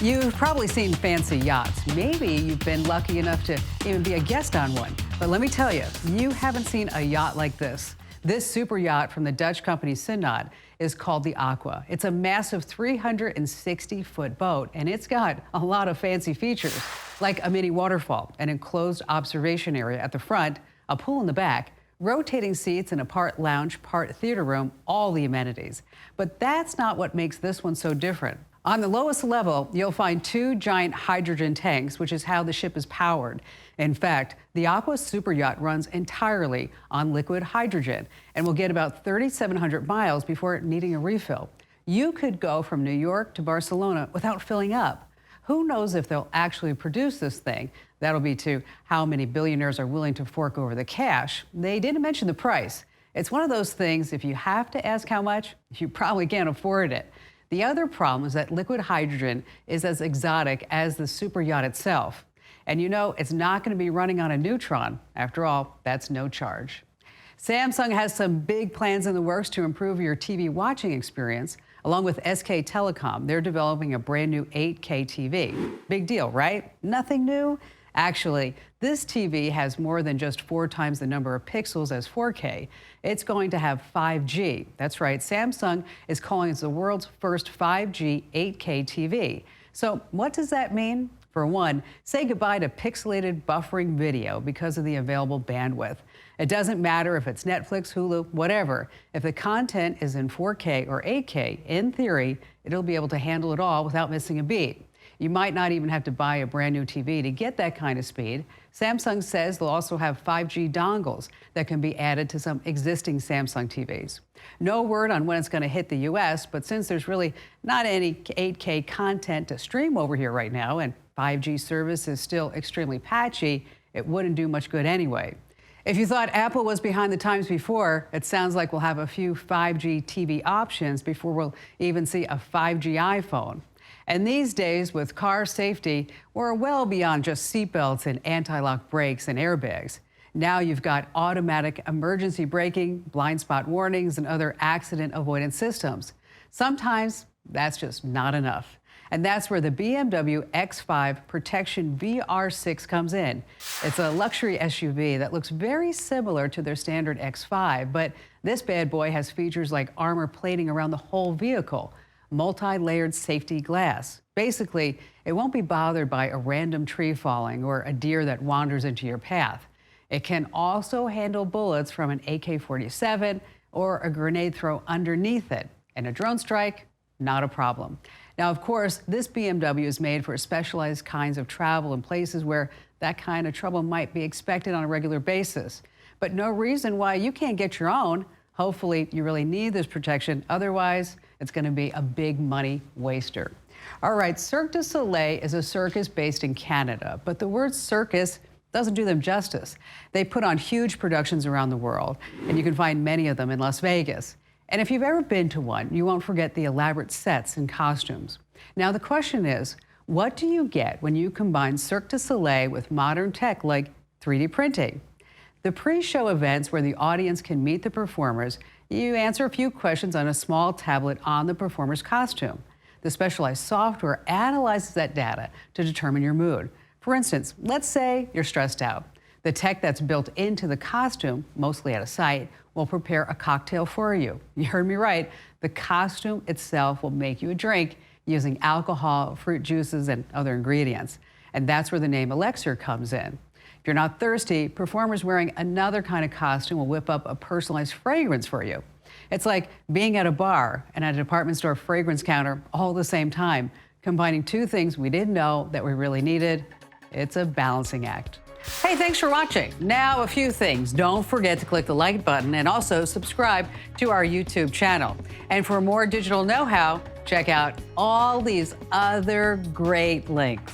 You've probably seen fancy yachts. Maybe you've been lucky enough to even be a guest on one. But let me tell you, you haven't seen a yacht like this. This super yacht from the Dutch company Synod is called the Aqua. It's a massive 360-foot boat, and it's got a lot of fancy features, like a mini waterfall, an enclosed observation area at the front, a pool in the back, rotating seats in a part lounge, part theater room, all the amenities. But that's not what makes this one so different. On the lowest level, you'll find two giant hydrogen tanks, which is how the ship is powered. In fact, the Aqua super yacht runs entirely on liquid hydrogen and will get about 3,700 miles before needing a refill. You could go from New York to Barcelona without filling up. Who knows if they'll actually produce this thing? That'll be to how many billionaires are willing to fork over the cash. They didn't mention the price. It's one of those things, if you have to ask how much, you probably can't afford it. The other problem is that liquid hydrogen is as exotic as the super yacht itself. And you know, it's not going to be running on a neutron. After all, that's no charge. Samsung has some big plans in the works to improve your TV watching experience. Along with SK Telecom, they're developing a brand new 8K TV. Big deal, right? Nothing new? Actually, this TV has more than just 4 times the number of pixels as 4K. It's going to have 5G. That's right, Samsung is calling it the world's first 5G 8K TV. So what does that mean? For one, say goodbye to pixelated buffering video because of the available bandwidth. It doesn't matter if it's Netflix, Hulu, whatever. If the content is in 4K or 8K, in theory, it'll be able to handle it all without missing a beat. You might not even have to buy a brand new TV to get that kind of speed. Samsung says they'll also have 5G dongles that can be added to some existing Samsung TVs. No word on when it's going to hit the U.S., but since there's really not any 8K content to stream over here right now, and 5G service is still extremely patchy, it wouldn't do much good anyway. If you thought Apple was behind the times before, it sounds like we'll have a few 5G TV options before we'll even see a 5G iPhone. And these days, with car safety, we're well beyond just seatbelts and anti-lock brakes and airbags. Now you've got automatic emergency braking, blind spot warnings, and other accident avoidance systems. Sometimes that's just not enough. And that's where the Bmw X5 Protection Vr6 comes in. It's a luxury SUV that looks very similar to their standard X5, but this bad boy has features like armor plating around the whole vehicle, multi-layered safety glass. Basically, it won't be bothered by a random tree falling or a deer that wanders into your path. It can also handle bullets from an AK-47 or a grenade throw underneath it. And a drone strike, not a problem. Now, of course, this BMW is made for specialized kinds of travel in places where that kind of trouble might be expected on a regular basis. But no reason why you can't get your own. Hopefully, you really need this protection. Otherwise, it's going to be a big money waster. All right, Cirque Du Soleil is a circus based in Canada, but the word circus doesn't do them justice. They put on huge productions around the world, and you can find many of them in Las Vegas. And if you've ever been to one, you won't forget the elaborate sets and costumes. Now, the question is, what do you get when you combine Cirque Du Soleil with modern tech like 3D printing? The pre-show events where the audience can meet the performers, you answer a few questions on a small tablet on the performer's costume. The specialized software analyzes that data to determine your mood. For instance, let's say you're stressed out. The tech that's built into the costume, mostly out of sight, will prepare a cocktail for you. You heard me right. The costume itself will make you a drink using alcohol, fruit juices, and other ingredients. And that's where the name Elixir comes in. If you're not thirsty, performers wearing another kind of costume will whip up a personalized fragrance for you. It's like being at a bar and at a department store fragrance counter all at the same time, combining two things we didn't know that we really needed. It's a balancing act. Hey, thanks for watching. Now, a few things. Don't forget to click the like button and also subscribe to our YouTube channel. And for more digital know-how, check out all these other great links.